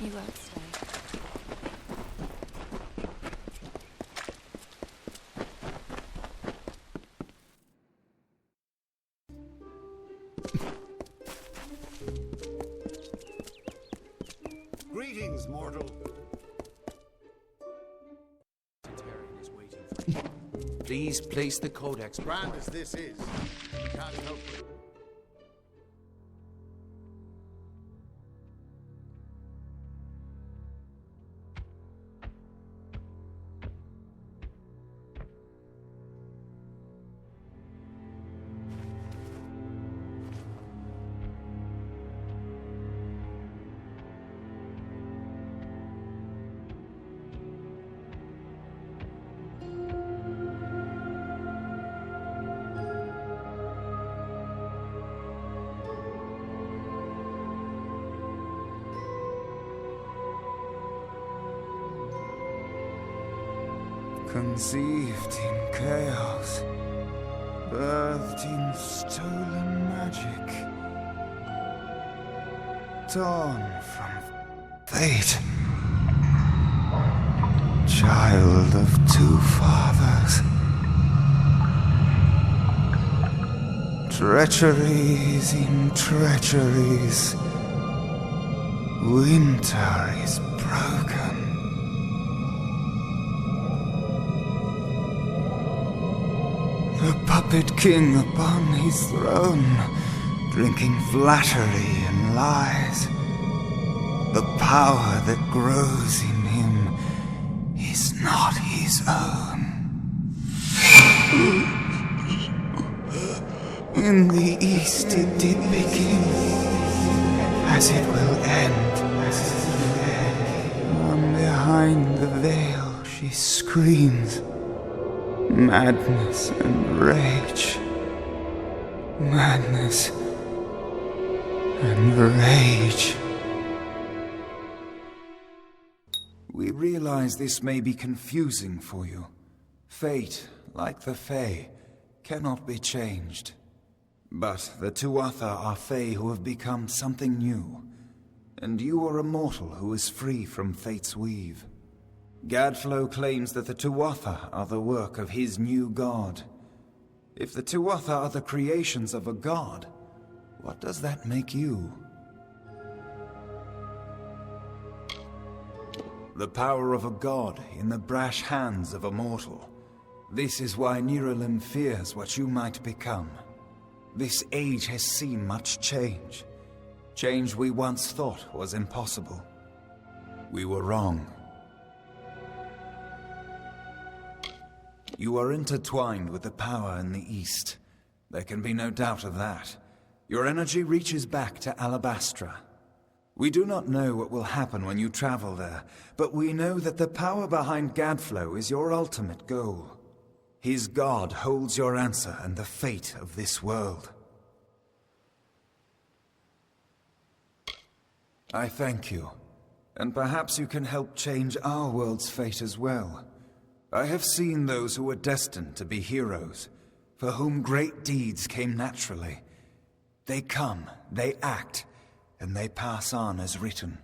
We won't stay. Greetings, mortal. Please place the codex. Grand as this is, we can't help it. Conceived in chaos, birthed in stolen magic, torn from fate, child of two fathers, treacheries in treacheries, winter is broken. The puppet king upon his throne, drinking flattery and lies. The power that grows in him is not his own. In the east it did begin, as it will end. From behind the veil she screams. Madness and rage. Madness and rage. We realize this may be confusing for you. Fate, like the Fae, cannot be changed. But the Tuatha are Fae who have become something new. And you are a mortal who is free from Fate's weave. Gadflow claims that the Tuatha are the work of his new god. If the Tuatha are the creations of a god, what does that make you? The power of a god in the brash hands of a mortal. This is why Niralim fears what you might become. This age has seen much change. Change we once thought was impossible. We were wrong. You are intertwined with the power in the East. There can be no doubt of that. Your energy reaches back to Alabastra. We do not know what will happen when you travel there, but we know that the power behind Gadflow is your ultimate goal. His god holds your answer and the fate of this world. I thank you, and perhaps you can help change our world's fate as well. I have seen those who were destined to be heroes, for whom great deeds came naturally. They come, they act, and they pass on as written.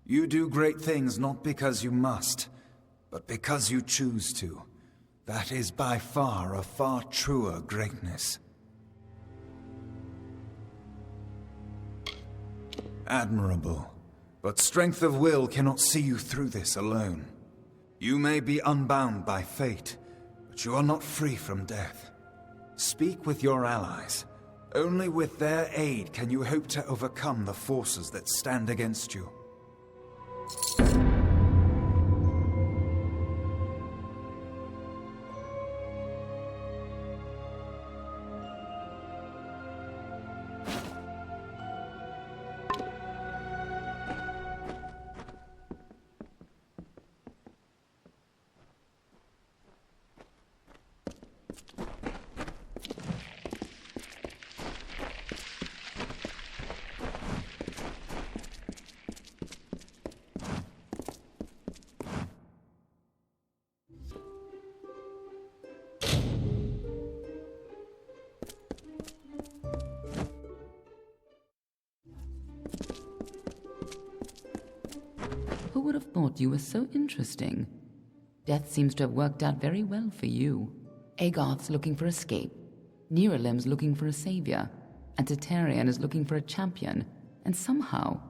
You do great things not because you must, but because you choose to. That is by far a far truer greatness. Admirable, but strength of will cannot see you through this alone. You may be unbound by fate, but you are not free from death. Speak with your allies. Only with their aid can you hope to overcome the forces that stand against you. thought you were so interesting. Death seems to have worked out very well for you. Agarth's looking for escape. Neuralim's looking for a savior. And Tatarian is looking for a champion. And somehow,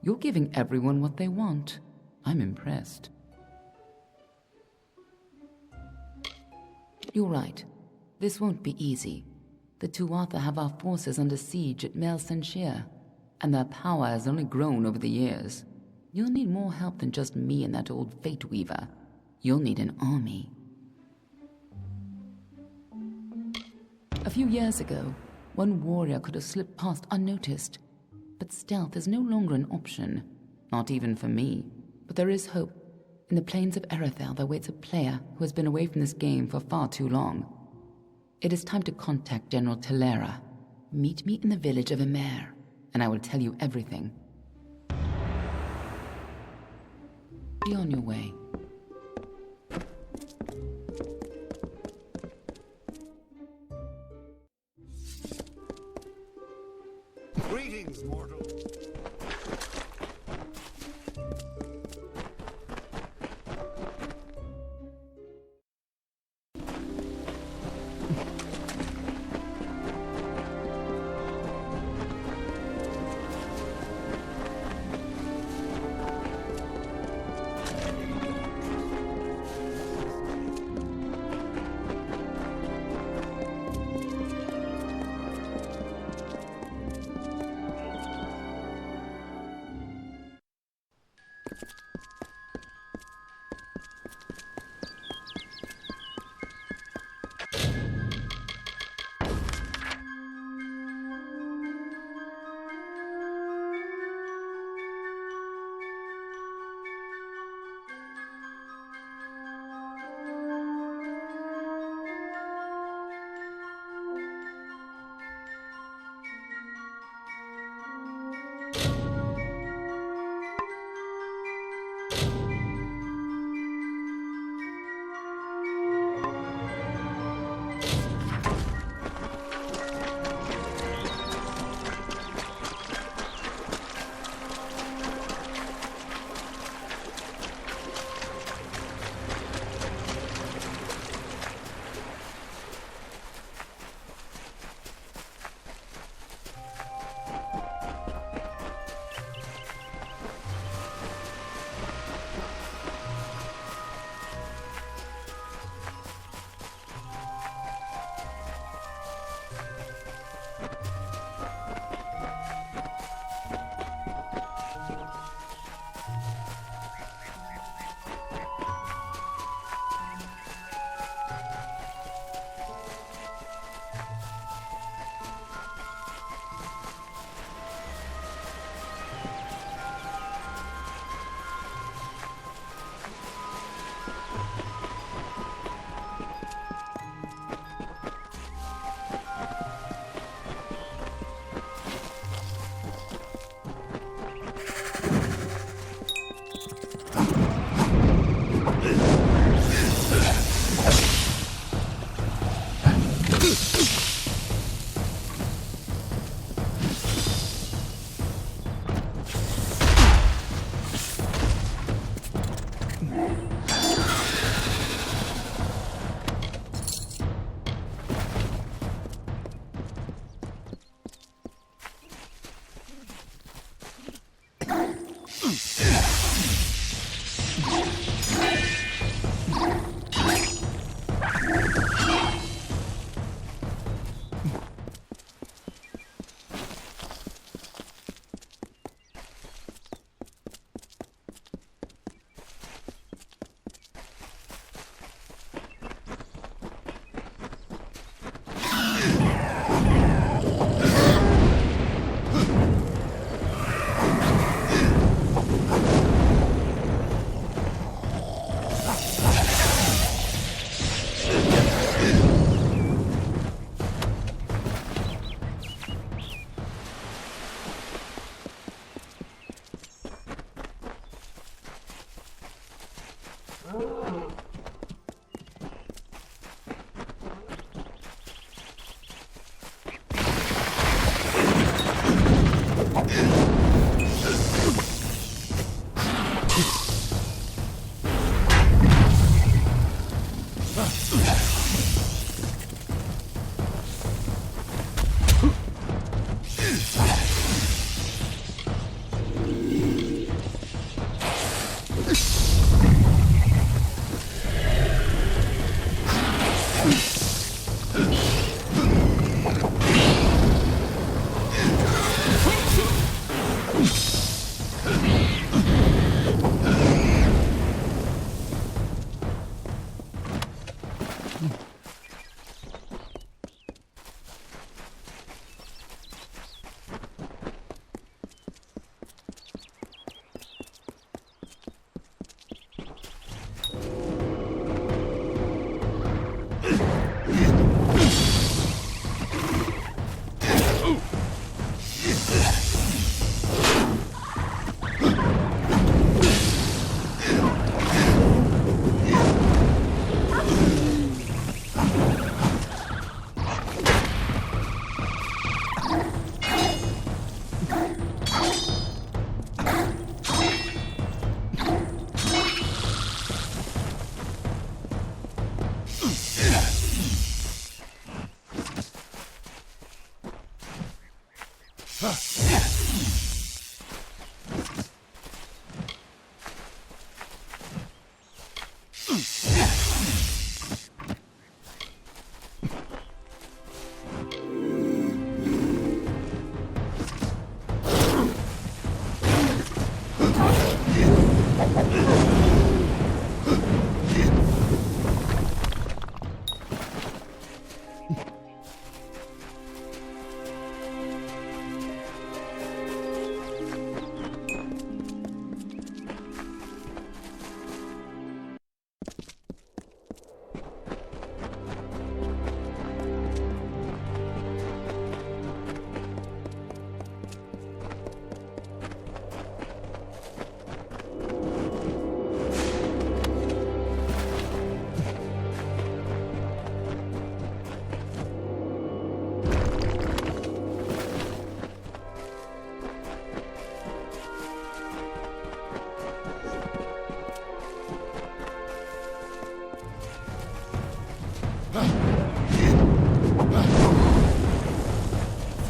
you're giving everyone what they want. I'm impressed. You're right. This won't be easy. The Tuatha have our forces under siege at Mel Senshir, and their power has only grown over the years. You'll need more help than just me and that old Fate Weaver. You'll need an army. A few years ago, one warrior could have slipped past unnoticed, but stealth is no longer an option. Not even for me. But there is hope. In the plains of Erethel there waits a player who has been away from this game for far too long. It is time to contact General Telera. Meet me in the village of Emer, and I will tell you everything. Be on your way. Greetings, mortal.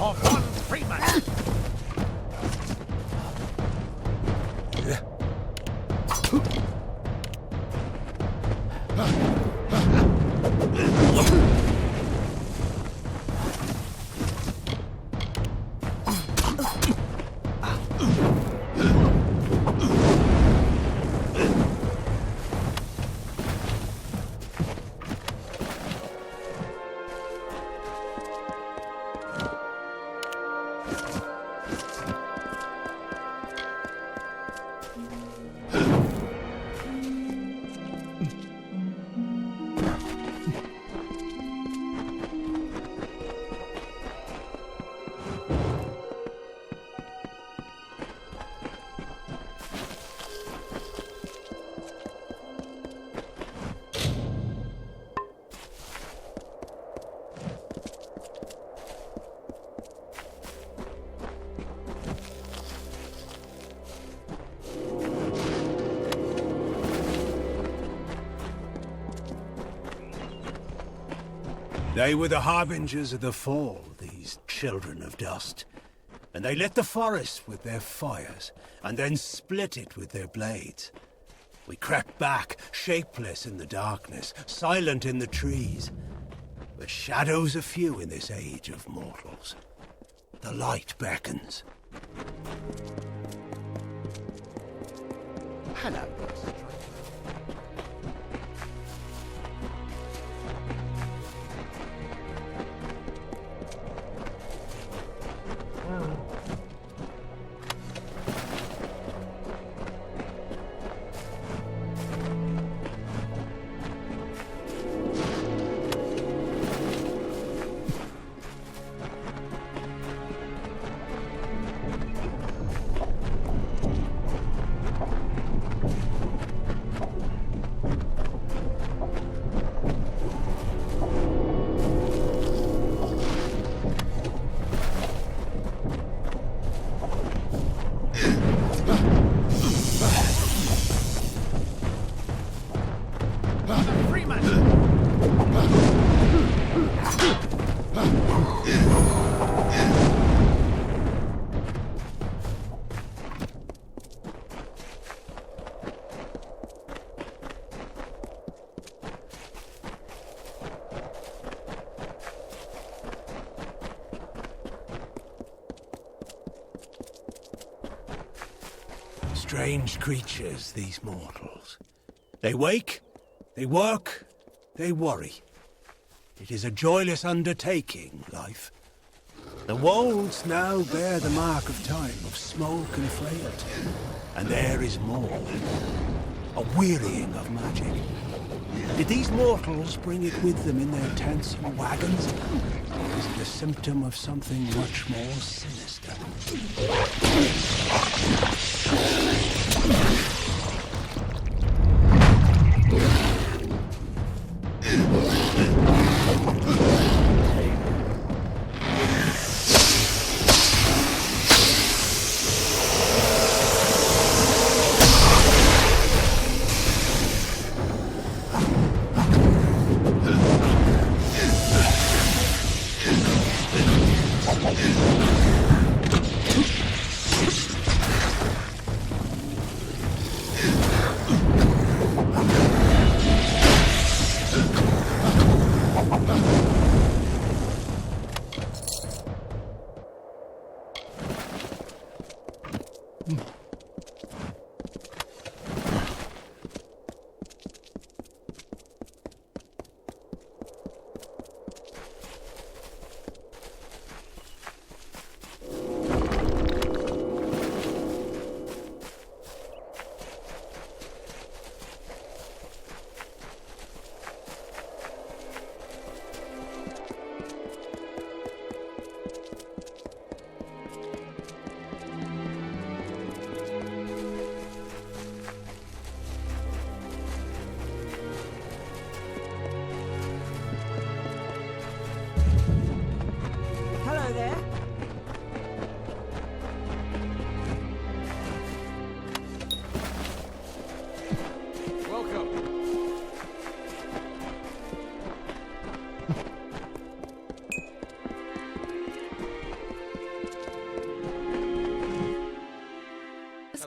For one free man. They were the harbingers of the fall, these children of dust. And they lit the forest with their fires, and then split it with their blades. We crept back, shapeless in the darkness, silent in the trees. The shadows are few in this age of mortals. The light beckons. Hello. Strange creatures, these mortals. They wake, they work, they worry. It is a joyless undertaking, life. The wolds now bear the mark of time, of smoke and frailty. And there is more. A wearying of magic. Did these mortals bring it with them in their tents and wagons? Or is it a symptom of something much more sinister?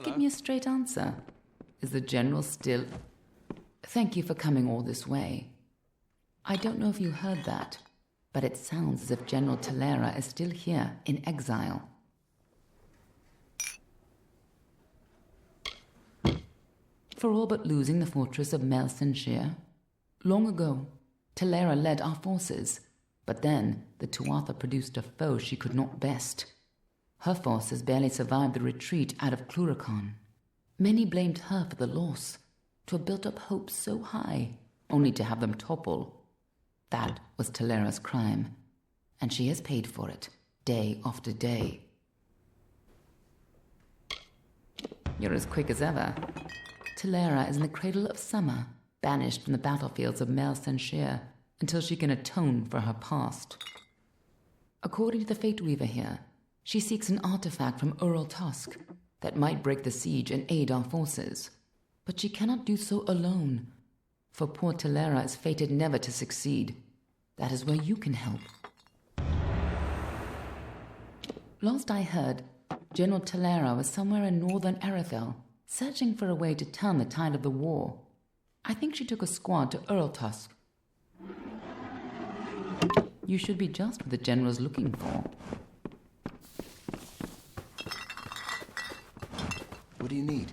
Give me a straight answer. Is the General still... Thank you for coming all this way. I don't know if you heard that, but it sounds as if General Talera is still here, in exile. For all but losing the fortress of Melsenshire. Long ago, Talera led our forces, but then the Tuatha produced a foe she could not best. Her forces barely survived the retreat out of Cluracan. Many blamed her for the loss, to have built up hopes so high, only to have them topple. That was Talera's crime, and she has paid for it, day after day. You're as quick as ever. Talera is in the cradle of summer, banished from the battlefields of Melsenshire, until she can atone for her past. According to the Fate Weaver here, she seeks an artifact from Ural Tusk that might break the siege and aid our forces. But she cannot do so alone, for poor Talera is fated never to succeed. That is where you can help. Last I heard, General Talera was somewhere in northern Arethel, searching for a way to turn the tide of the war. I think she took a squad to Ural Tusk. You should be just what the General's looking for. What do you need?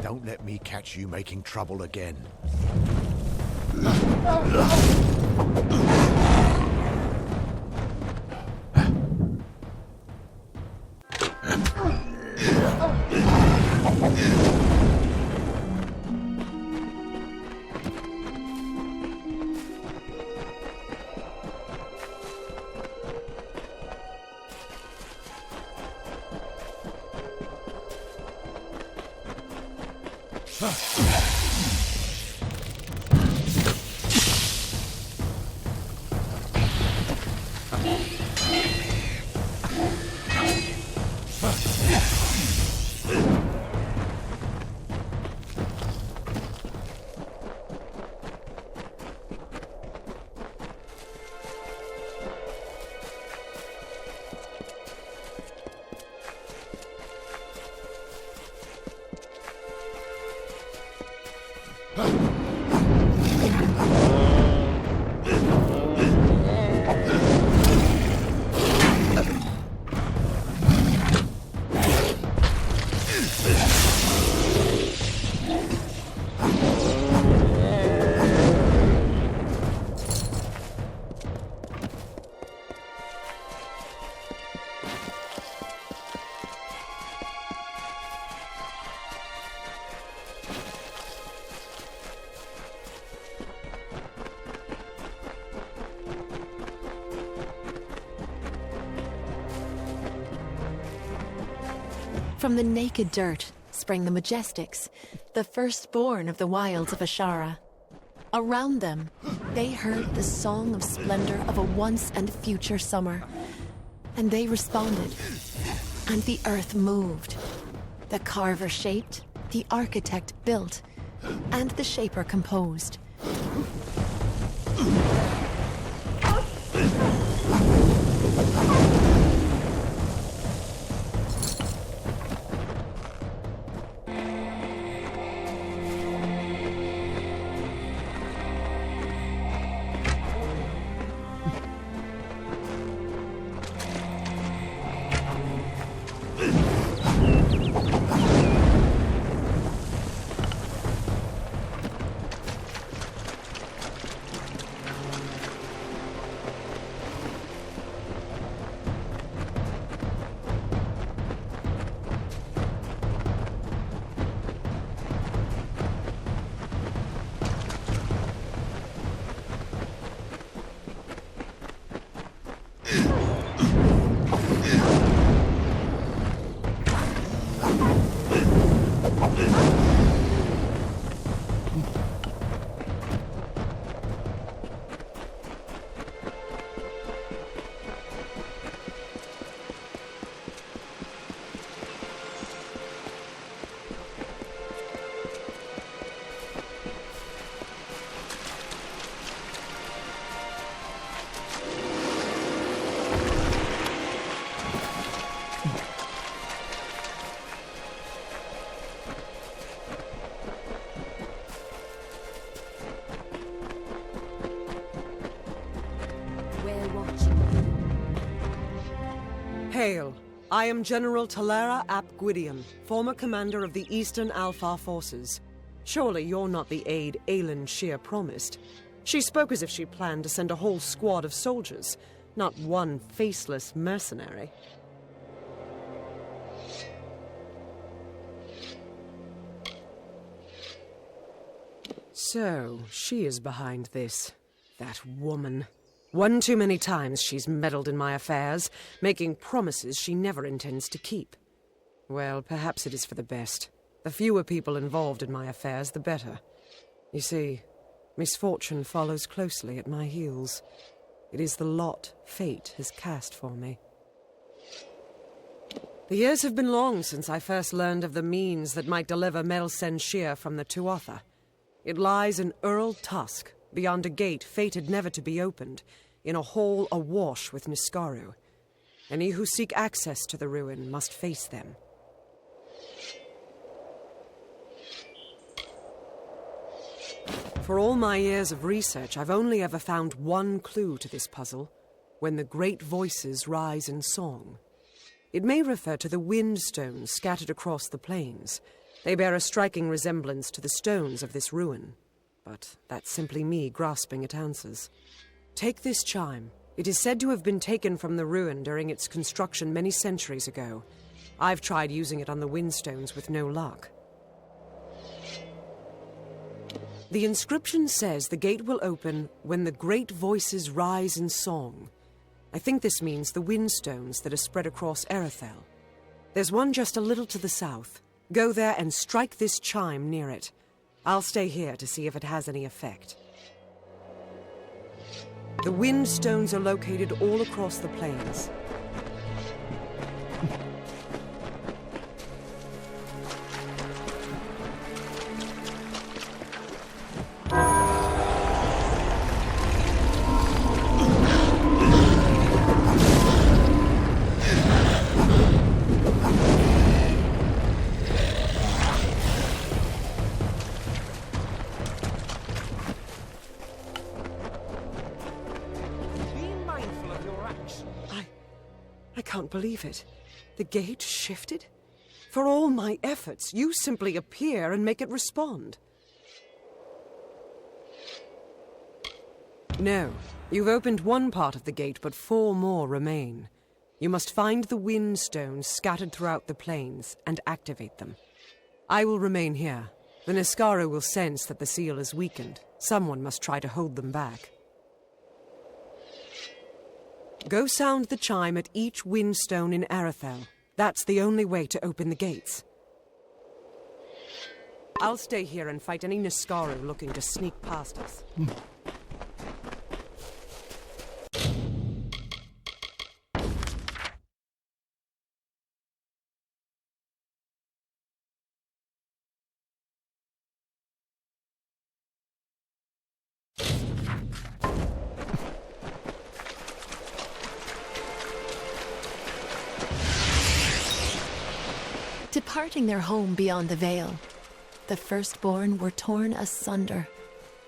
Don't let me catch you making trouble again. From the naked dirt sprang the Majestics, the firstborn of the wilds of Ashara. Around them, they heard the song of splendor of a once and future summer. And they responded, and the earth moved. The carver shaped, the architect built, and the shaper composed. Hail! I am General Talera ap Gwydion, former commander of the Eastern Alfar forces. Surely you're not the aide Aelin Shear promised. She spoke as if she planned to send a whole squad of soldiers, not one faceless mercenary. So, she is behind this. That woman. One too many times she's meddled in my affairs, making promises she never intends to keep. Well, perhaps it is for the best. The fewer people involved in my affairs, the better. You see, misfortune follows closely at my heels. It is the lot fate has cast for me. The years have been long since I first learned of the means that might deliver Melsen Shear from the Tuatha. It lies in Earl Tusk, beyond a gate fated never to be opened, in a hall awash with Niskaru. Any who seek access to the ruin must face them. For all my years of research, I've only ever found one clue to this puzzle: when the great voices rise in song. It may refer to the wind stones scattered across the plains, They bear a striking resemblance to the stones of this ruin, but that's simply me grasping at answers. Take this chime. It is said to have been taken from the ruin during its construction many centuries ago. I've tried using it on the windstones with no luck. The inscription says the gate will open when the great voices rise in song. I think this means the windstones that are spread across Erethel. There's one just a little to the south. Go there and strike this chime near it. I'll stay here to see if it has any effect. The windstones are located all across the plains. I can't believe it. The gate shifted? For all my efforts, you simply appear and make it respond. No, you've opened one part of the gate, but 4 more remain. You must find the wind stones scattered throughout the plains and activate them. I will remain here. The Niskaru will sense that the seal is weakened. Someone must try to hold them back. Go sound the chime at each windstone in Erethel. That's the only way to open the gates. I'll stay here and fight any Niskaru looking to sneak past us. Departing their home beyond the Veil, the firstborn were torn asunder,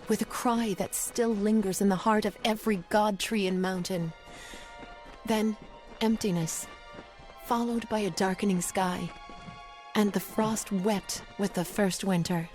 with a cry that still lingers in the heart of every god tree and mountain. Then, emptiness, followed by a darkening sky, and the frost wept with the first winter.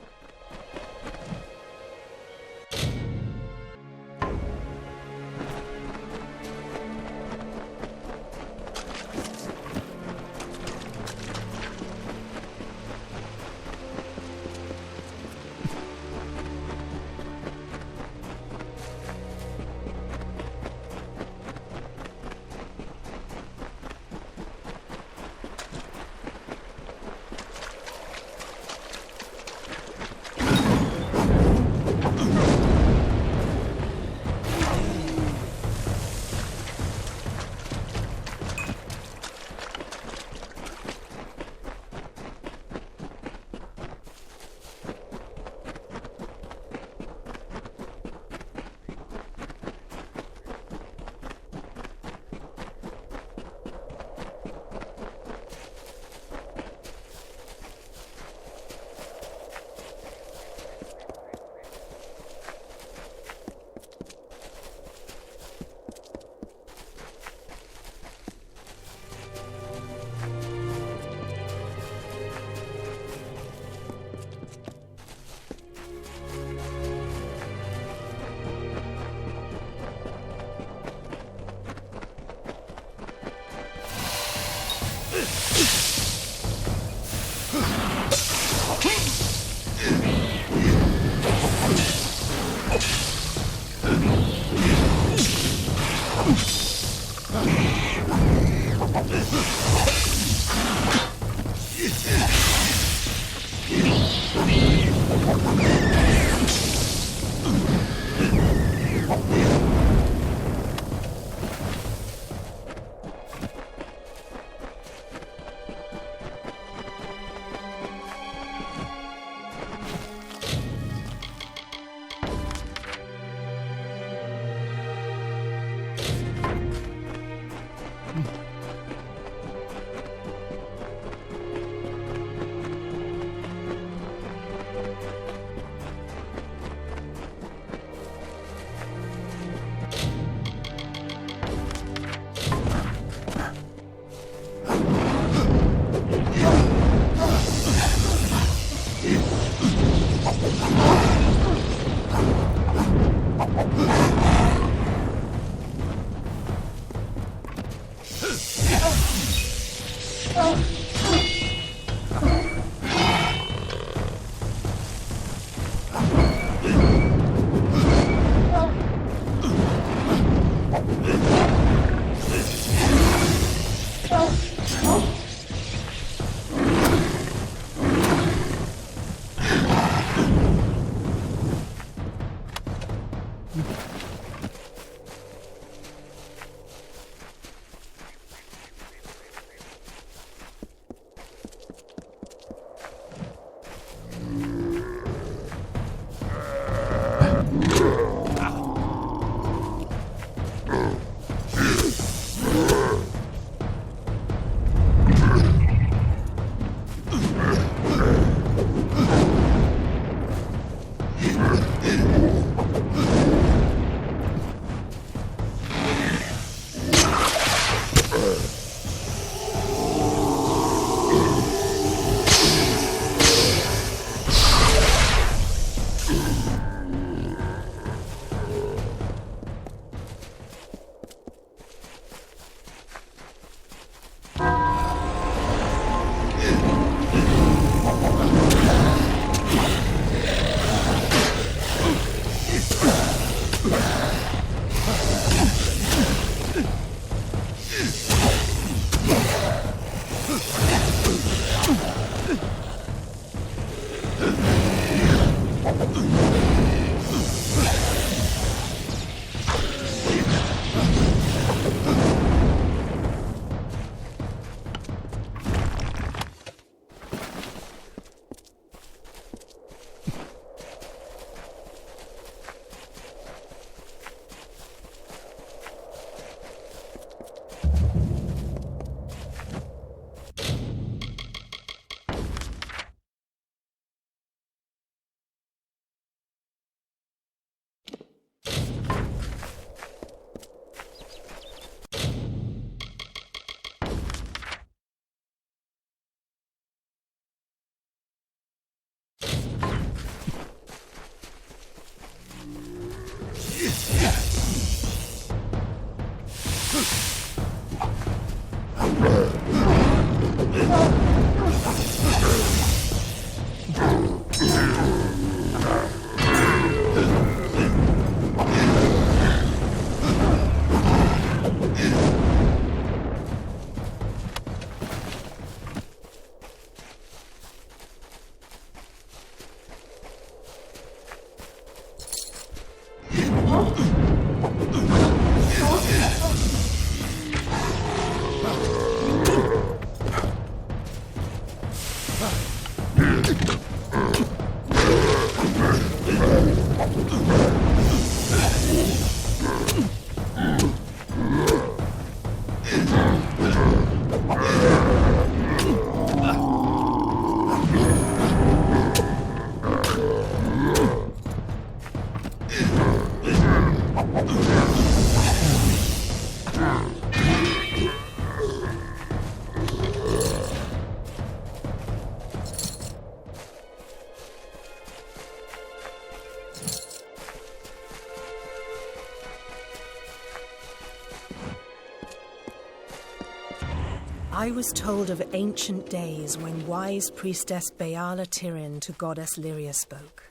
I was told of ancient days when wise priestess Beala Tyrion to goddess Lyria spoke.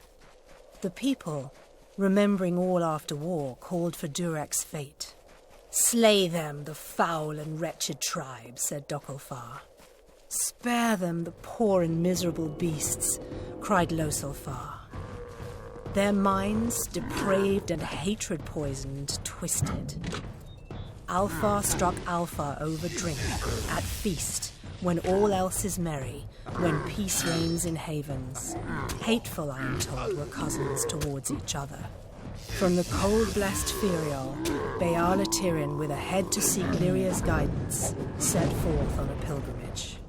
The people, remembering all after war, called for Durek's fate. "Slay them, the foul and wretched tribe," said Dokilfar. "Spare them, the poor and miserable beasts," cried Losulfar. Their minds, depraved and hatred-poisoned, twisted. Alfar struck Alfar over drink, at feast, when all else is merry, when peace reigns in havens. Hateful, I am told, were cousins towards each other. From the cold-blessed Ferial, Beala Tyrion, with a head to seek Lyria's guidance, set forth on a pilgrimage.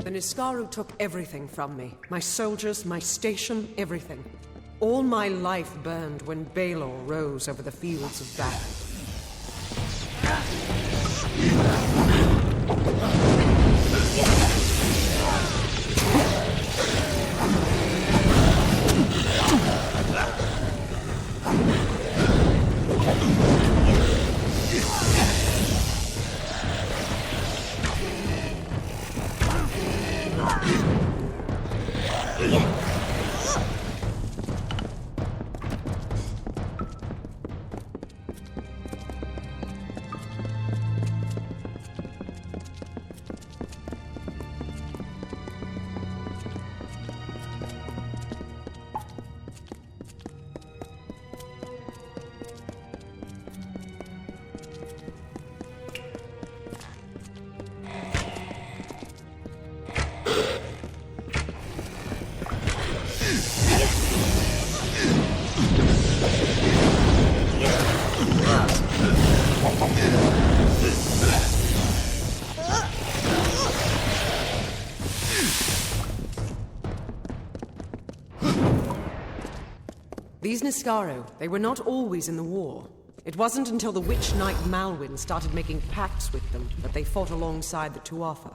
The Niskaru took everything from me. My soldiers, my station, everything. All my life burned when Balor rose over the fields of battle. These Niskaru, they were not always in the war. It wasn't until the Witch Knight Malwyn started making pacts with them that they fought alongside the Tuatha.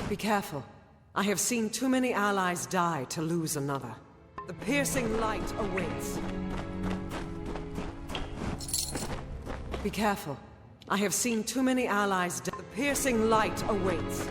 Be careful. I have seen too many allies die to lose another. The piercing light awaits. Be careful. I have seen too many allies die. The piercing light awaits.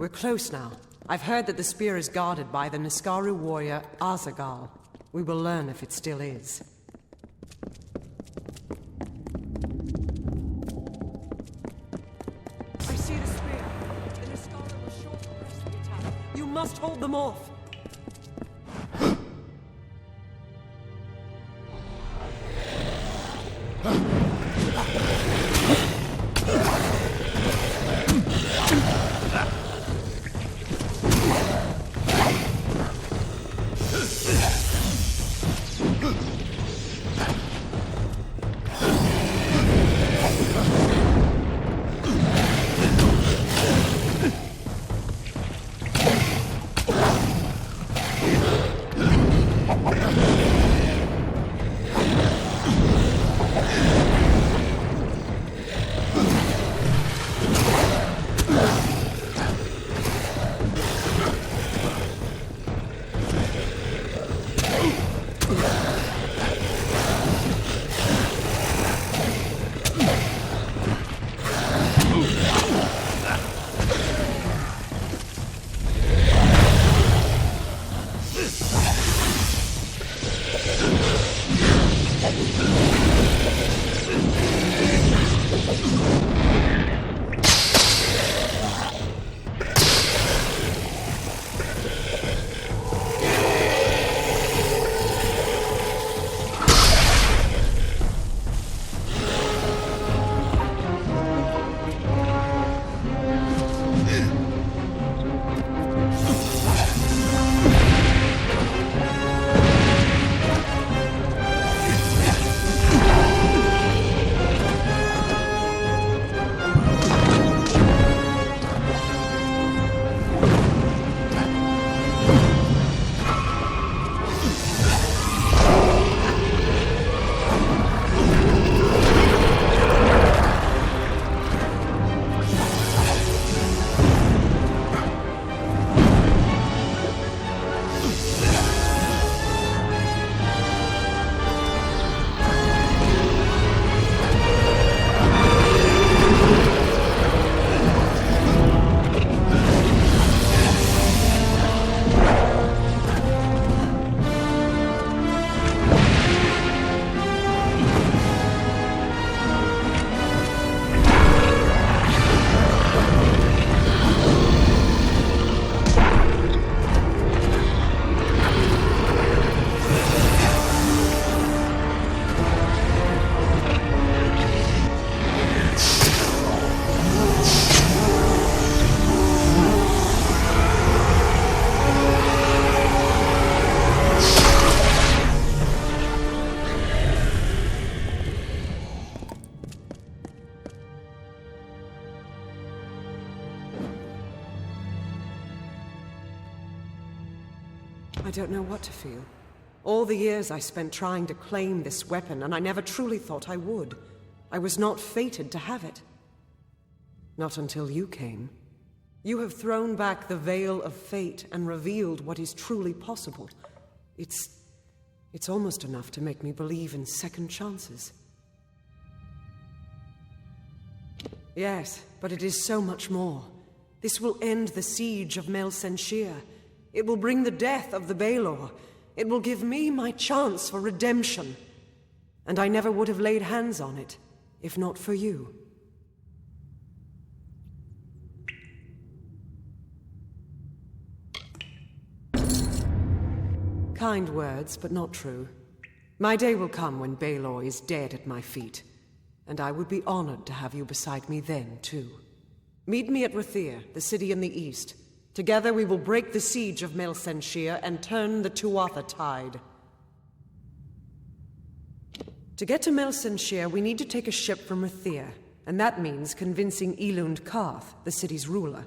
We're close now. I've heard that the spear is guarded by the Niskaru warrior Azagal. We will learn if it still is. I see the spear. must hold them off. I don't know what to feel. All the years I spent trying to claim this weapon, and I never truly thought I would. I was not fated to have it. Not until you came. You have thrown back the veil of fate and revealed what is truly possible. It's almost enough to make me believe in second chances. Yes, but it is so much more. This will end the siege of Mel Senshir. It will bring the death of the Baelor. It will give me my chance for redemption. And I never would have laid hands on it, if not for you. Kind words, but not true. My day will come when Baelor is dead at my feet, and I would be honored to have you beside me then, too. Meet me at Rathir, the city in the east. Together we will break the siege of Mel Senshir and turn the Tuatha tide. To get to Mel Senshir, we need to take a ship from Rathir, and that means convincing Elund Karth, the city's ruler.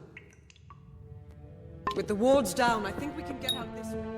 With the wards down, I think we can get out this way.